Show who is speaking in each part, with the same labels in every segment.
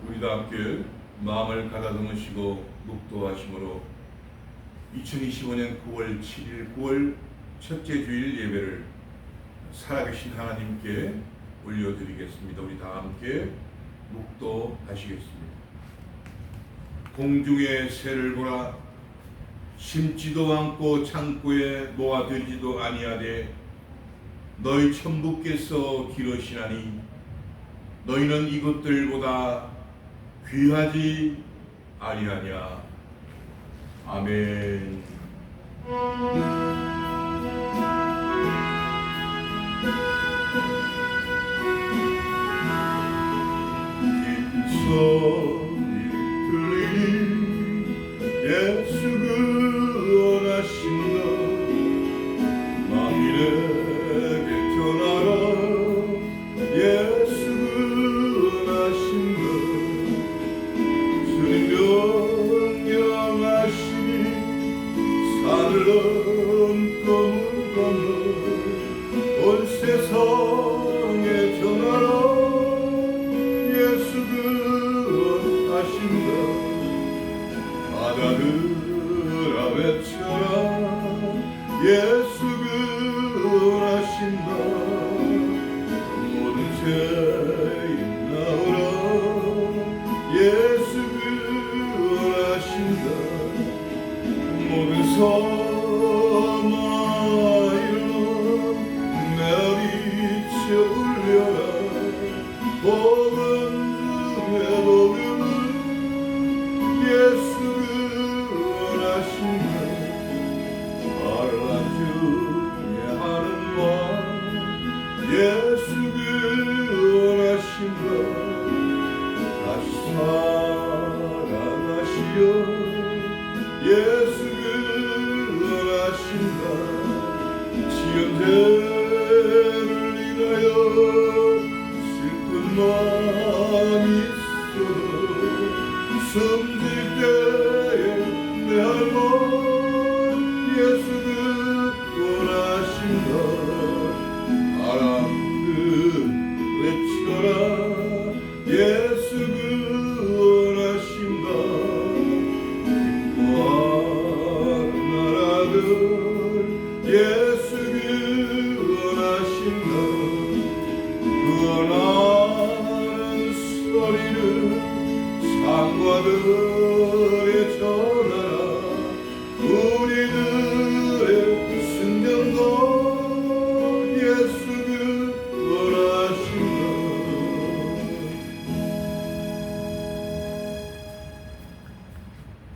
Speaker 1: 우리도 함께 마음을 가다듬으시고 묵도하심으로 2025년 9월 7일 9월 첫째 주일 예배를 살아계신 하나님께 올려드리겠습니다. 우리 다 함께 묵도하시겠습니다. 공중의 새를 보라. 심지도 않고 창고에 모아들지도 아니하되 너희 천부께서 기르시나니 너희는 이것들보다 귀하지 아니하냐. 아멘. 소리 들리니 예수 구원하신다. 만민에게 전하라. 예수 구원하신다. 주님 명령하시니 산을 넘고 물 건너 온 세상에 전하라. 예수 구원하신다. 바다들아 외쳐라. 예수 구원하신다. 모든 죄인 나오라. 예수 구원하신다. 모든 사마이로 내리쳐 울려라. 복음 중에 복음은 예수 구원하신다. 말란 중에 하는 말 예수 구원하신다. 다시 살아나시려 예수 구원하신다. 지연대를 인하여 슬픈 마음이 있어 숨질 때에 내 할멈 예수 구원하신다. 바람들 외쳐라. 예수 구원하신다. 기뻐하는 나라들 예수 구원하신다. 구원하는 소리를 상과들에 전하라. 우리들의 순전도 예수 구원하신다.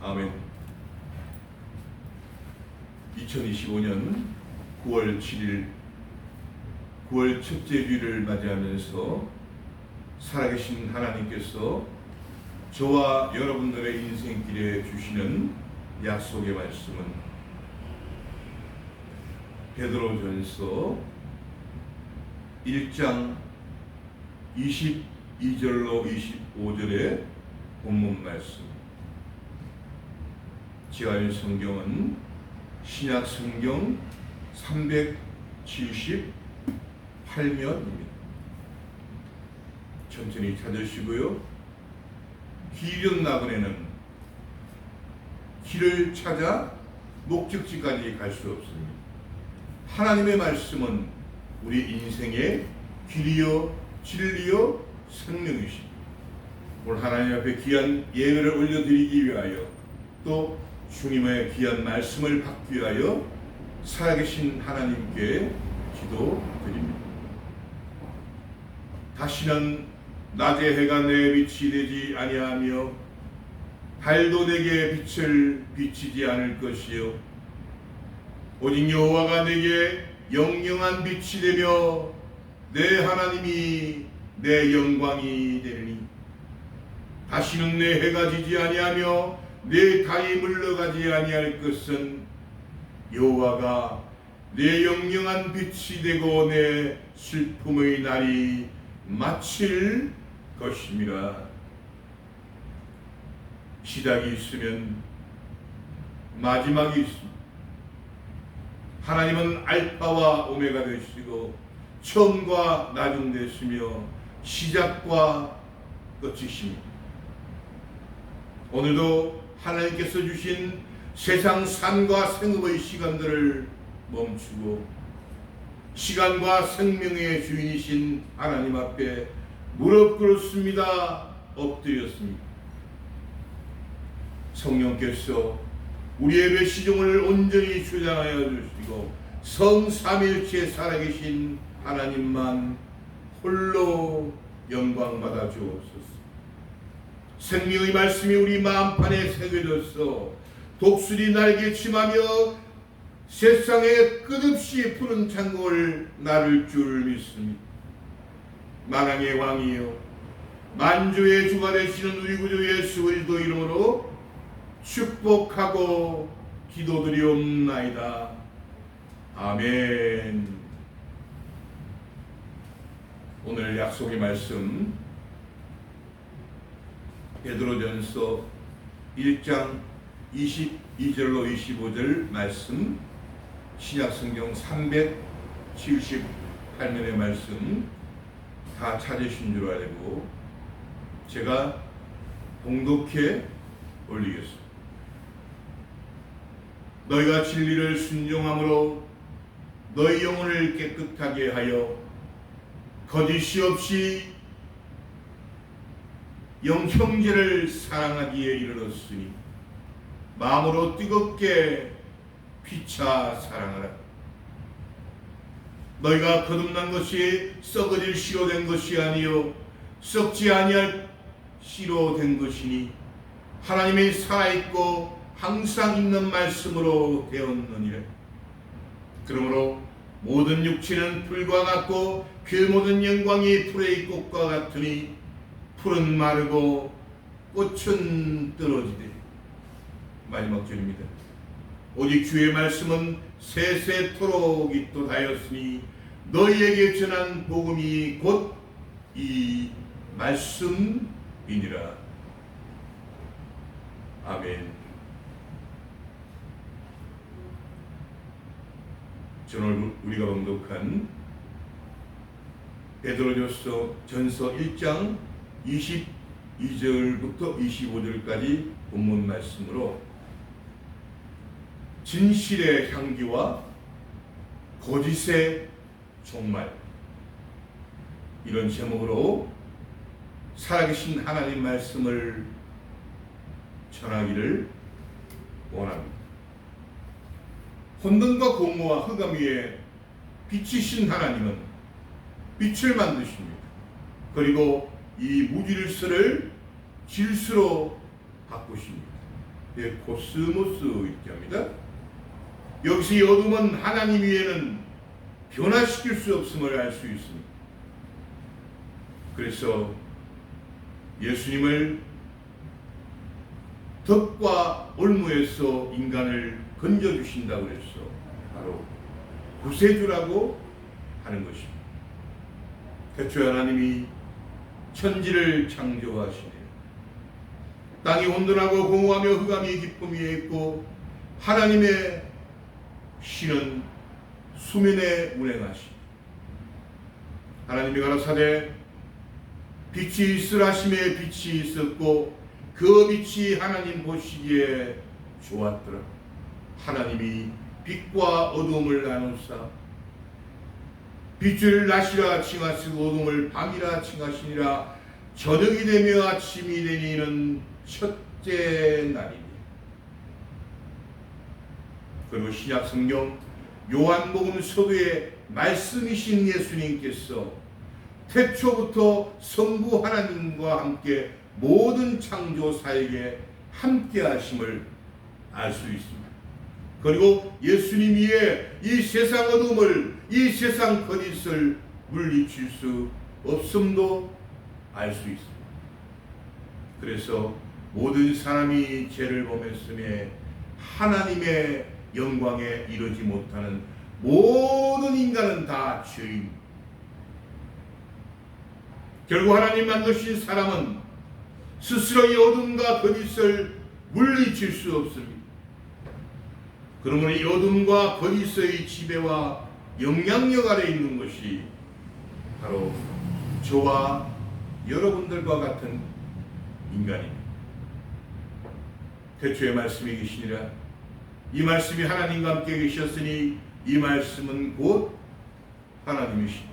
Speaker 1: 아멘. 2025년 9월 7일 9월 첫째 주일을 맞이하면서 살아계신 하나님께서 저와 여러분들의 인생길에 주시는 약속의 말씀은 베드로전서 1장 22절로 25절의 본문 말씀. 제가 읽은 성경은 신약 성경 378면입니다. 천천히 찾으시고요. 길 나그네는 길을 찾아 목적지까지 갈 수 없습니다. 하나님의 말씀은 우리 인생의 길이요 진리요 생명이십니다. 오늘 하나님 앞에 귀한 예배를 올려드리기 위하여 또 주님의 귀한 말씀을 받기 위하여 살아계신 하나님께 기도드립니다. 다시는 낮에 해가 내 빛이 되지 아니하며 달도 내게 빛을 비치지 않을 것이요 오직 여호와가 내게 영영한 빛이 되며 내 하나님이 내 영광이 되리니 다시는 내 해가 지지 아니하며 내 달이 물러가지 아니할 것은 여호와가 내 영영한 빛이 되고 내 슬픔의 날이 마칠 것입니다. 시작이 있으면 마지막이 있습니다. 하나님은 알파와 오메가 되시고 처음과 나중 되시며 시작과 끝이십니다. 오늘도 하나님께서 주신 세상 삶과 생업의 시간들을 멈추고 시간과 생명의 주인이신 하나님 앞에 무릎 꿇었습니다. 엎드렸습니다. 성령께서 우리의 배시종을 온전히 주장하여 주시고 성삼일체 살아계신 하나님만 홀로 영광받아 주옵소서. 생명의 말씀이 우리 마음판에 새겨져서 독수리 날개치마며 세상에 끝없이 푸른 창공을 나를 줄 믿습니다. 만왕의 왕이요 만주의 주가 되시는 우리 구주 예수 그리스도 이름으로 축복하고 기도드리옵나이다. 아멘. 오늘 약속의 말씀 베드로전서 1장 22절로 25절 말씀, 신약성경 378면의 말씀 다 찾으신 줄 알고 제가 봉독해 올리겠습니다. 너희가 진리를 순종함으로 너희 영혼을 깨끗하게 하여 거짓이 없이 형제를 사랑하기에 이르렀으니 마음으로 뜨겁게 피차 사랑하라. 너희가 거듭난 것이 썩어질 씨로 된 것이 아니요 썩지 아니할 씨로 된 것이니 하나님의 살아있고 항상 있는 말씀으로 되었느니라. 그러므로 모든 육체는 풀과 같고 그 모든 영광이 풀의 꽃과 같으니 풀은 마르고 꽃은 떨어지되. 마지막 절입니다. 오직 주의 말씀은 세세토록 있도다였으니 너희에게 전한 복음이 곧 이 말씀이니라. 아멘. 오늘 우리가 봉독한 베드로전서 1장 22절부터 25절까지 본문 말씀으로 진실의 향기와 거짓의 종말, 이런 제목으로 살아계신 하나님 말씀을 전하기를 원합니다. 혼돈과 공허와 흑암 위에 빛이신 하나님은 빛을 만드십니다. 그리고 이 무질서를 질서로 바꾸십니다. 코스모스 이렇게 합니다. 여기서 이 어둠은 하나님 위에는 변화시킬 수 없음을 알 수 있습니다. 그래서 예수님을 덕과 올무에서 인간을 건져주신다고 해서 바로 구세주라고 하는 것입니다. 태초에 하나님이 천지를 창조하시네. 땅이 온전하고 공허하며 흑암이 깊음 위에 있고 하나님의 신은 수면에 운행하시니 하나님이 가라사대 빛이 있으라 하심에 빛이 있었고 그 빛이 하나님 보시기에 좋았더라. 하나님이 빛과 어둠을 나누사 빛을 낮이라 칭하시고 어둠을 밤이라 칭하시니라. 저녁이 되며 아침이 되니는 첫째 날이니. 그리고 신약 성경 요한복음 서두에 말씀이신 예수님께서 태초부터 성부 하나님과 함께 모든 창조사에게 함께 하심을 알 수 있습니다. 그리고 예수님 위에 이 세상 어둠을, 이 세상 거짓을 물리칠 수 없음도 알 수 있습니다. 그래서 모든 사람이 죄를 범했음에 하나님의 영광에 이르지 못하는 모든 인간은 다 죄인. 결국 하나님 만드신 사람은 스스로 이 어둠과 거짓을 물리칠 수 없습니다. 그러므로 이 어둠과 거짓의 지배와 영향력 아래 있는 것이 바로 저와 여러분들과 같은 인간입니다. 태초에 말씀이 계시니라. 이 말씀이 하나님과 함께 계셨으니 이 말씀은 곧 하나님이시니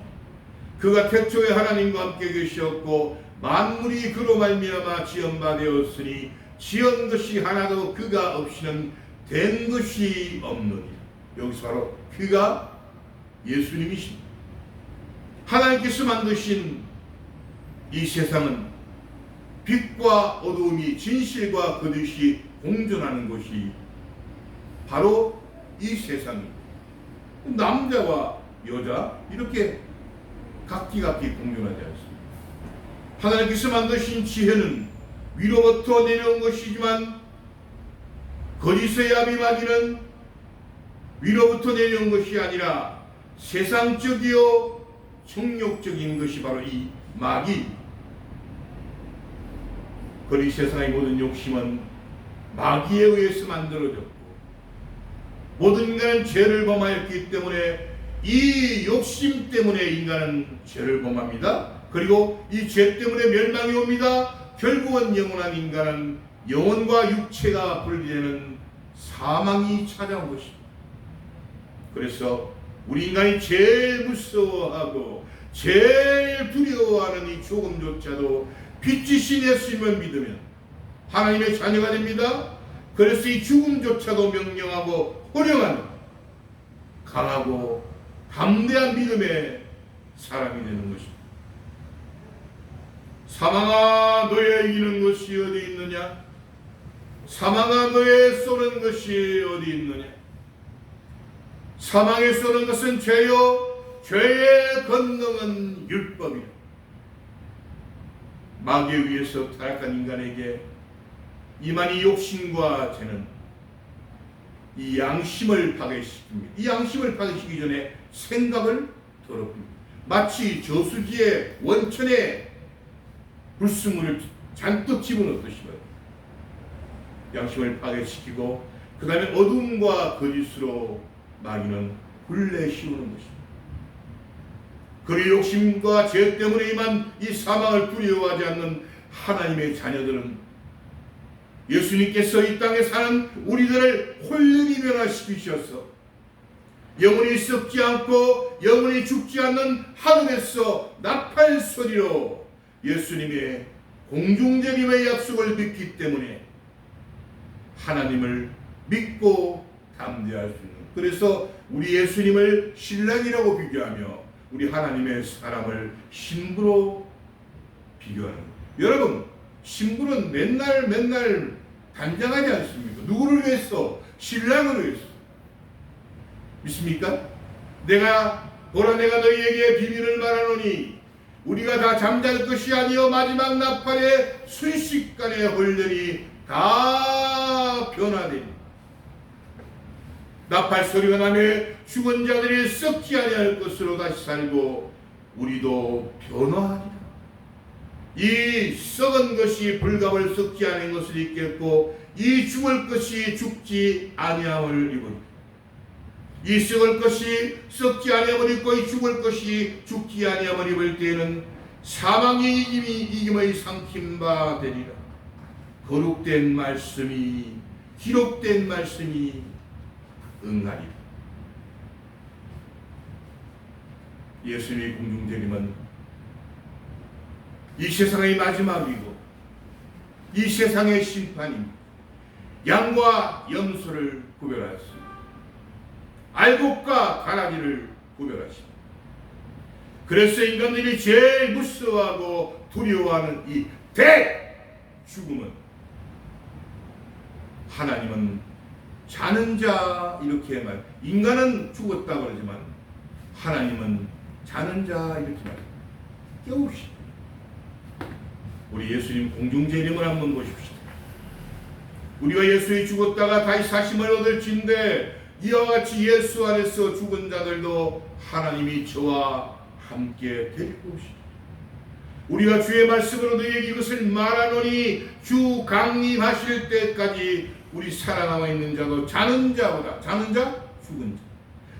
Speaker 1: 그가 태초에 하나님과 함께 계셨고 만물이 그로 말미암아 지은 바 되었으니 지은 것이 하나도 그가 없이는 된 것이 없느니라. 여기서 바로 그가 예수님이십니다. 하나님께서 만드신 이 세상은 빛과 어두움이 진실과 거짓이 공존하는 것이 바로 이 세상입니다. 남자와 여자 이렇게 각기 공존하지 않습니다. 하나님께서 만드신 지혜는 위로부터 내려온 것이지만 거짓의 야비마귀는 위로부터 내려온 것이 아니라 세상적이요 정욕적인 것이 바로 이 마귀. 그리 세상의 모든 욕심은 마귀에 의해서 만들어졌고 모든 인간은 죄를 범하였기 때문에 이 욕심 때문에 인간은 죄를 범합니다. 그리고 이 죄 때문에 멸망이 옵니다. 결국은 영원한 인간은 영혼과 육체가 분리되는 사망이 찾아온 것입니다. 그래서 우리 인간이 제일 무서워하고 제일 두려워하는 이 죽음조차도 빛이신 예수님을 믿으면 하나님의 자녀가 됩니다. 그래서 이 죽음조차도 명령하고 호령하는 강하고 담대한 믿음의 사람이 되는 것입니다. 사망아 너의 이기는 것이 어디 있느냐? 사망아 너의 쏘는 것이 어디 있느냐? 사망에 쏘는 것은 죄요 죄의 권능은 율법이라. 마귀에 의해서 타락한 인간에게 임한 이 욕심과 죄는 이 양심을 파괴시킵니다. 이 양심을 파괴시키기 전에 생각을 더럽힙니다. 마치 저수지의 원천에 불순물을 잔뜩 집어넣듯이 양심을 파괴시키고 그 다음에 어둠과 거짓으로 마귀는 굴레 씌우는 것입니다. 그리 욕심과 죄 때문에 임한 이 사망을 두려워하지 않는 하나님의 자녀들은 예수님께서 이 땅에 사는 우리들을 홀연히 변화시키셔서 영원히 썩지 않고 영원히 죽지 않는 하늘에서 나팔 소리로 예수님의 공중재림의 약속을 믿기 때문에 하나님을 믿고 담대할 수 있는, 그래서 우리 예수님을 신랑이라고 비교하며 우리 하나님의 사람을 신부로 비교하는 거예요. 여러분, 신부는 맨날 단장하지 않습니까? 누구를 위해서? 신랑을 위해서. 믿습니까? 내가 너희에게 비밀을 말하노니 우리가 다 잠잘 것이 아니요 마지막 나팔에 순식간에 홀연히 다 변화되니 나팔 소리가 나며 죽은 자들이 썩지 아니할 것으로 다시 살고 우리도 변화하리라. 이 썩은 것이 불갑을 썩지 아니한 것을 입겠고 이 죽을 것이 죽지 아니함을 입으리라. 이 썩을 것이 썩지 아니함을 입고 이 죽을 것이 죽지 아니함을 입을 때에는 사망의 이김의 삼킨 바 되리라. 거룩된 말씀이 기록된 말씀이 응하리라. 예수님의 공중재림은 이 세상의 마지막이고 이 세상의 심판입니다. 양과 염소를 구별하였습니다. 알곡과 가라지를 구별하십니다. 그래서 인간들이 제일 무서워하고 두려워하는 이 대죽음은 하나님은 자는 자 이렇게 말. 인간은 죽었다 그러지만 하나님은 자는 자 이렇게 말. 깨웁시다. 우리 예수님 공중재림을 한번 보십시다. 우리가 예수에 죽었다가 다시 사심을 얻을진데 이와 같이 예수 안에서 죽은 자들도 하나님이 저와 함께 데리고 오시다. 우리가 주의 말씀으로 너희에게 이것을 말하노니 주 강림하실 때까지 우리 살아남아 있는 자도 자는 자보다 죽은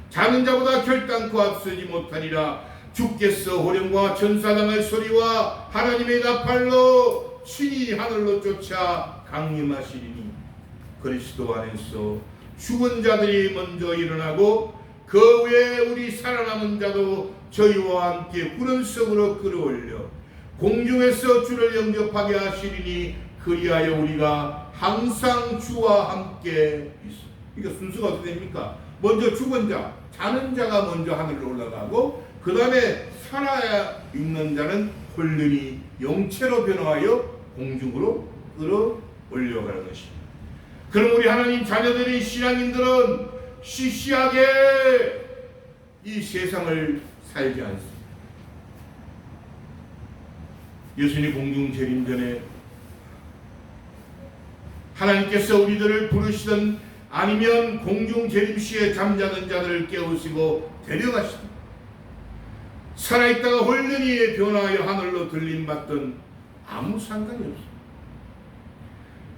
Speaker 1: 자 자는 자보다 결단코 앞서지 못하리라. 주께서 호령과 천사당의 소리와 하나님의 나팔로 친히 하늘로 쫓아 강림하시리니 그리스도 안에서 죽은 자들이 먼저 일어나고 그 후에 우리 살아남은 자도 저희와 함께 구름 속으로 끌어올려 공중에서 주를 영접하게 하시리니 그리하여 우리가 항상 주와 함께 있어. 이게 순서가 어떻게 됩니까? 먼저 죽은 자, 자는 자가 먼저 하늘로 올라가고 그 다음에 살아 있는 자는 홀륜히 영체로 변화하여 공중으로 끌어올려가는 것입니다. 그럼 우리 하나님 자녀들인 신앙인들은 시시하게 이 세상을 살지 않습니다. 예수님 공중 재림 전에 하나님께서 우리들을 부르시든 아니면 공중 재림 시에 잠자는 자들을 깨우시고 데려가시든 살아있다가 홀륜히 변화하여 하늘로 들림받든 아무 상관이 없습니다.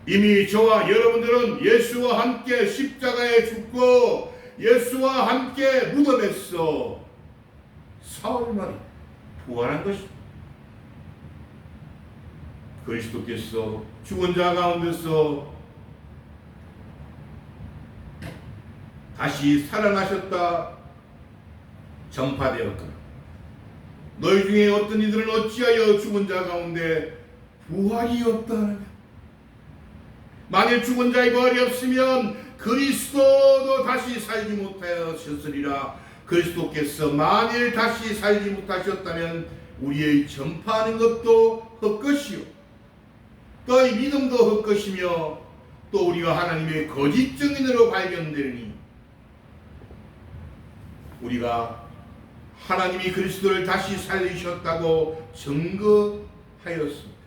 Speaker 1: 이미 저와 여러분들은 예수와 함께 십자가에 죽고 예수와 함께 무덤에서 사흘 만에 부활한 것입니다. 그리스도께서 죽은 자 가운데서 다시 살아나셨다 전파되었다. 너희 중에 어떤 이들은 어찌하여 죽은 자 가운데 부활이 없다. 만일 죽은 자의 부활이 없으면 그리스도도 다시 살지 못하셨으리라. 그리스도께서 만일 다시 살지 못하셨다면 우리의 전파하는 것도 헛것이요 또 이 믿음도 헛것이며 또 우리가 하나님의 거짓 증인으로 발견되니 우리가 하나님이 그리스도를 다시 살리셨다고 증거하였습니다.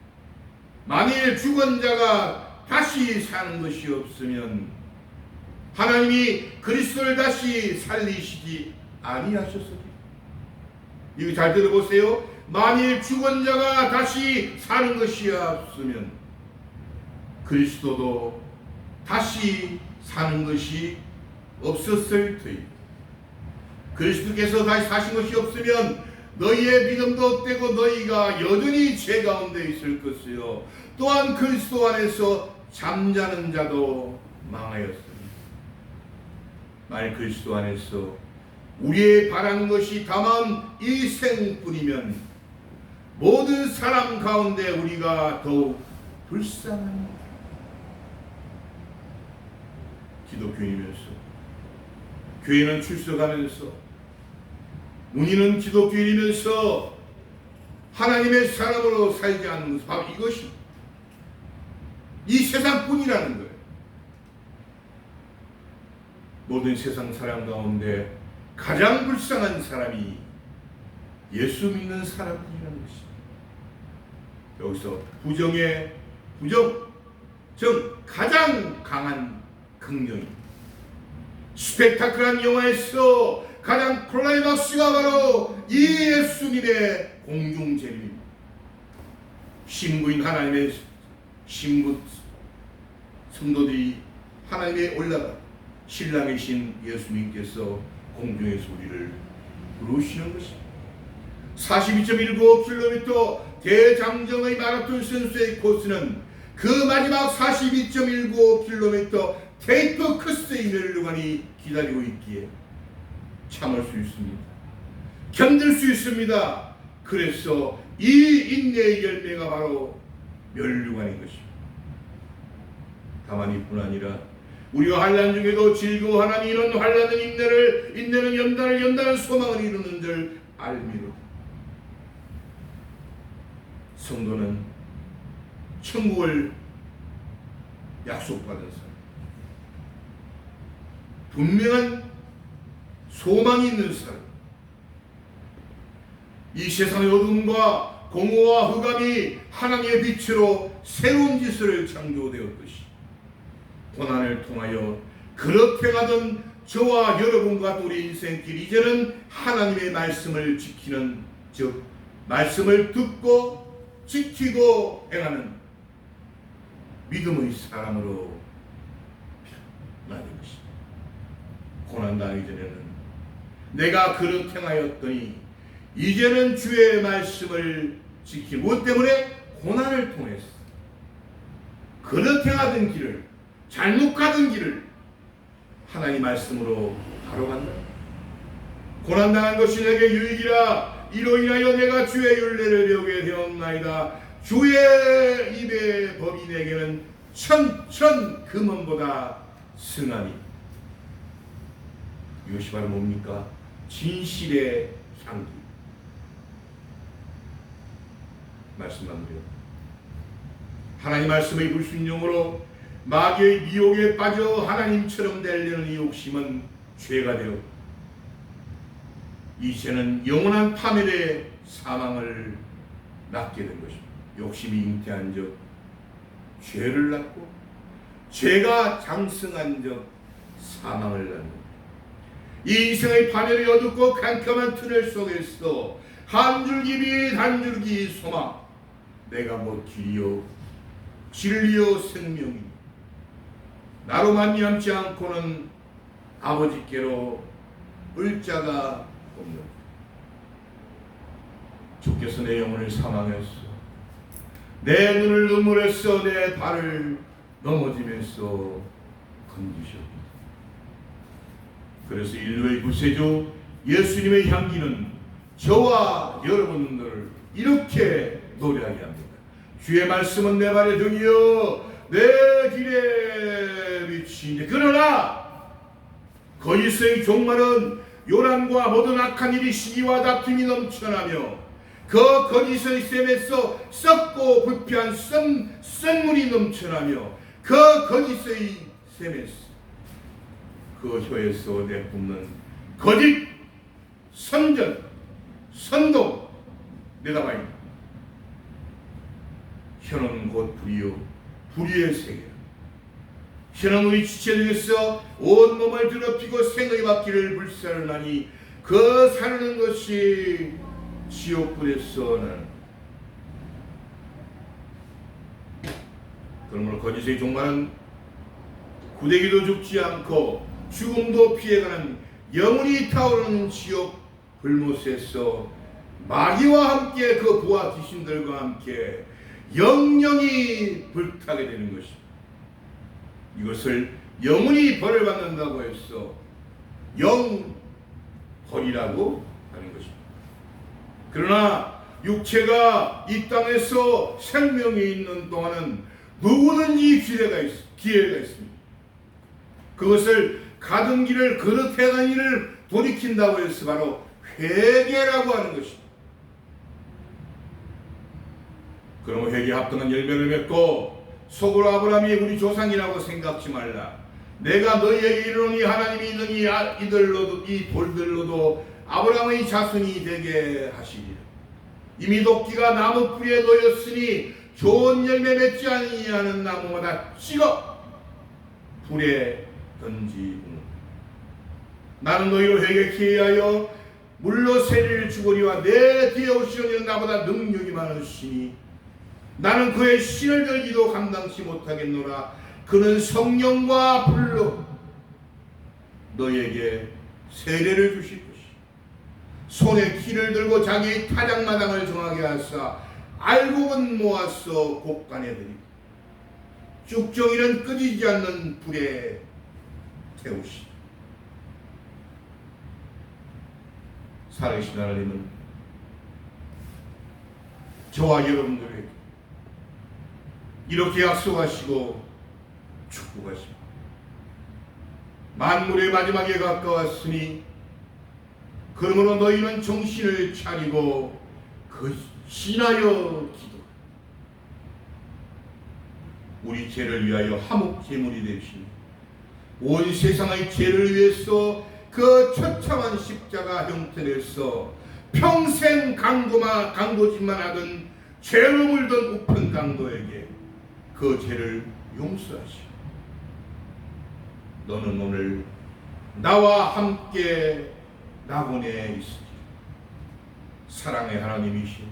Speaker 1: 만일 죽은 자가 다시 사는 것이 없으면 하나님이 그리스도를 다시 살리시지 아니하셨습니다. 이거 잘 들어보세요. 만일 죽은 자가 다시 사는 것이 없으면 그리스도도 다시 사는 것이 없었을 터입니다. 그리스도께서 다시 사신 것이 없으면 너희의 믿음도 헛되고 너희가 여전히 죄 가운데 있을 것이요 또한 그리스도 안에서 잠자는 자도 망하였습니다. 만일 그리스도 안에서 우리의 바라는 것이 다만 일생뿐이면 모든 사람 가운데 우리가 더욱 불쌍합니다. 기독교인이면서 교회는 출석하면서 문의는 기독교인이면서 하나님의 사람으로 살지 않는 것은 바로 이것이 이 세상뿐이라는 거예요. 모든 세상 사람 가운데 가장 불쌍한 사람이 예수 믿는 사람이라는 것입니다. 여기서 부정의 부정, 즉 가장 강한 긍정입니다. 스펙타클한 영화에서 가장 클라이막스가 바로 이 예수님의 공중재림입니다. 신부인 하나님의 신부 성도들이 하나님에 올라가 신랑이신 예수님께서 공중에서 우리를 부르시는 것입니다. 42.19km 대장정의 마라톤 선수의 코스는 그 마지막 42.19km 테이프 코스의 멸류관이 기다리고 있기에 참을 수 있습니다. 견딜 수 있습니다. 그래서 이 인내의 열매가 바로 멸류관인 것입니다. 다만 이뿐 아니라 우리가 환난 중에도 즐거워하나니 이런 환난은 인내는 연단을 소망을 이루는 줄 알미로 성도는 천국을 약속받은 사람, 분명한 소망이 있는 사람, 이 세상의 어둠과 공허와 흑암이 하나님의 빛으로 새로운 지수를 창조되었듯이 고난을 통하여 그렇게 가던 저와 여러분과 우리 인생길 이제는 하나님의 말씀을 지키는, 즉 말씀을 듣고 지키고 행하는 믿음의 사람으로 변화된 것입니다. 고난당하기 전에는 내가 그렇게 행하였더니 이제는 주의 말씀을 지키고 무엇 때문에? 고난을 통해서 그렇게 하던 길을 잘못 가던 길을 하나님 말씀으로 바로 간다. 고난당한 것이 내게 유익이라. 이로 인하여 내가 주의 율례를 배우게 되었나이다. 주의 입의 법이 내게는 천천 금원보다 승하니. 이것이 바로 뭡니까? 진실의 향기. 말씀 마무리요. 하나님 말씀의 불순종으로 마귀의 미혹에 빠져 하나님처럼 되려는 이 욕심은 죄가 되어 이제는 영원한 파멸의 사망을 낳게 된 것입니다. 욕심이 잉태한 적 죄를 낳고 죄가 장성한 적 사망을 낳는 이 인생의 파멸이 어둡고 캄캄한 터널 속에서 한 줄기 빛 한 줄기 소망. 내가 뭐 길이요 진리요 생명이니 나로 말미암지 않고는 아버지께로 올 자가 없는. 주께서 내 영혼을 사망했어. 내 눈을 눈물했어. 내 발을 넘어지면서 건지셨다. 그래서 인류의 구세주 예수님의 향기는 저와 여러분들을 이렇게 노래하게 합니다. 주의 말씀은 내 발의 등이요 내 길에 비치니. 그러나 거짓의 종말은 요란과 모든 악한 일이 시기와 다툼이 넘쳐나며 그 거짓의 셈에서 썩고 부패한 썩물이 넘쳐나며 그 거짓의 셈에서 그 혀에서 내뿜는 거짓 선전 선동 내다봐입니다. 혀는 곧 불이요 불의의 세계. 혀는 우리 지체중에서 온몸을 더럽히고 생의 바퀴를 불살르나니 그 사르는 것이 지옥불에서 나는. 그러므로 거짓의 종말은 구데기도 죽지 않고 죽음도 피해가는 영원히 타오르는 지옥 불못에서 마귀와 함께 그 부하 귀신들과 함께 영영이 불타게 되는 것입니다. 이것을 영원히 벌을 받는다고 해서 영벌이라고 하는 것입니다. 그러나 육체가 이 땅에서 생명이 있는 동안은 누구든지 기회가 있습니다. 그것을 가던 길을 그릇해간 일을 돌이킨다고 해서 바로 회개라고 하는 것입니다. 그러면 회개에 합당한 열매를 맺고 속으로 아브라함이 우리 조상이라고 생각지 말라. 내가 너희에게 이르노니 하나님이 너희 이들로도 이 돌들로도 아브라함의 자손이 되게 하시리라. 이미 도끼가 나무 뿌리에 놓였으니 좋은 열매 맺지 아니하는 나무마다 찍어 불에 던지고. 나는 너희로 회개케 하여 물로 세리를 주거니와 내 뒤에 오시는 나보다 능력이 많으시니 나는 그의 신을 들기도 감당치 못하겠노라. 그는 성령과 불로 너희에게 세례를 주실 것이 손에 키를 들고 자기의 타작마당을 정하게 하사 알곡은 모아서 곡간에 들이고 쭉정이는 끄지지 않는 불에 태우시. 살아계신 하나님은 저와 여러분들에게 이렇게 약속하시고 축복하십니다. 만물의 마지막에 가까웠으니 그러므로 너희는 정신을 차리고 신하여 기도. 우리 죄를 위하여 화목 제물이 되시니 온 세상의 죄를 위해서 그 처참한 십자가 형태로서 평생 강도짓만 하던 죄로 물던 우픈 강도에게 그 죄를 용서하시오. 너는 오늘 나와 함께 낙원에 있으리. 사랑의 하나님이신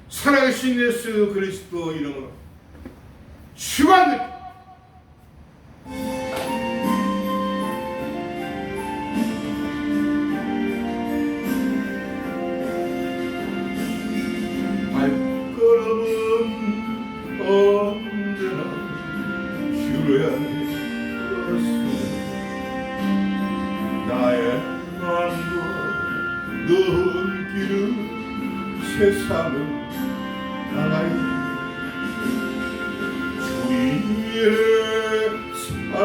Speaker 1: 살아계신 예수 그리스도 이름으로 축원합니다. 발걸음은 언제나 주를 향해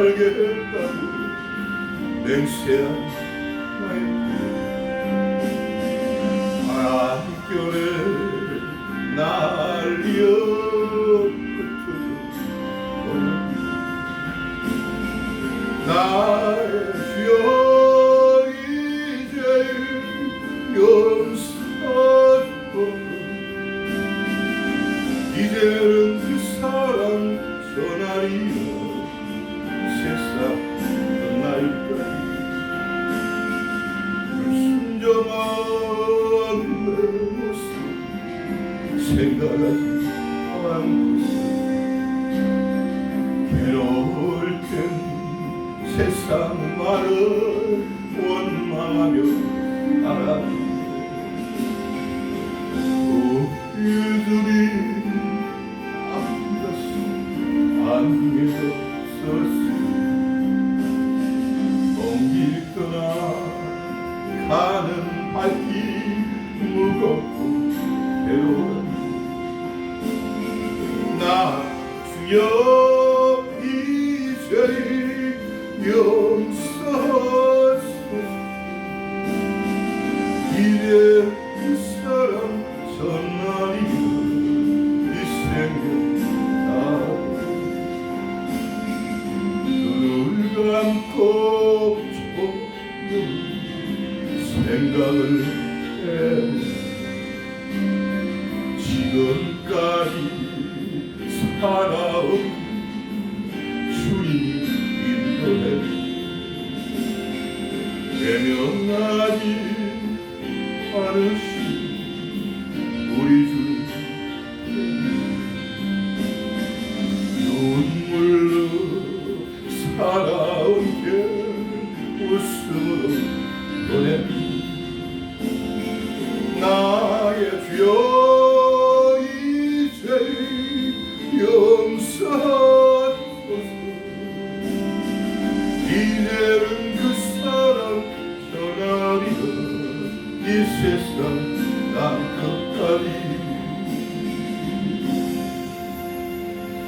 Speaker 1: 살게 했다고 맹세한 나의 바람결에 날려 나의 주여 이제 용서하고 이제는 그 사랑 전하리요 세상 끝날까지 순정한 내 모습 생각하지 않고 괴로울 땐 세상만을 원망하며 알아 우유들이 아프다시 안개가 없었어 먼길 떠나 가는 발길 무겁고 괴로워 나 주여 이제 용서하소서 이제 그 사랑 전날이여 이 생명 눈을 감고 조금 생각을 해 지금까지 살아온 주님인데 외면하지 않으신 우리 주님 눈물로 살아온 게 웃음으로 보내 나의 주여 이제 용서하소서 이제는 그 사랑 전하리라 이 세상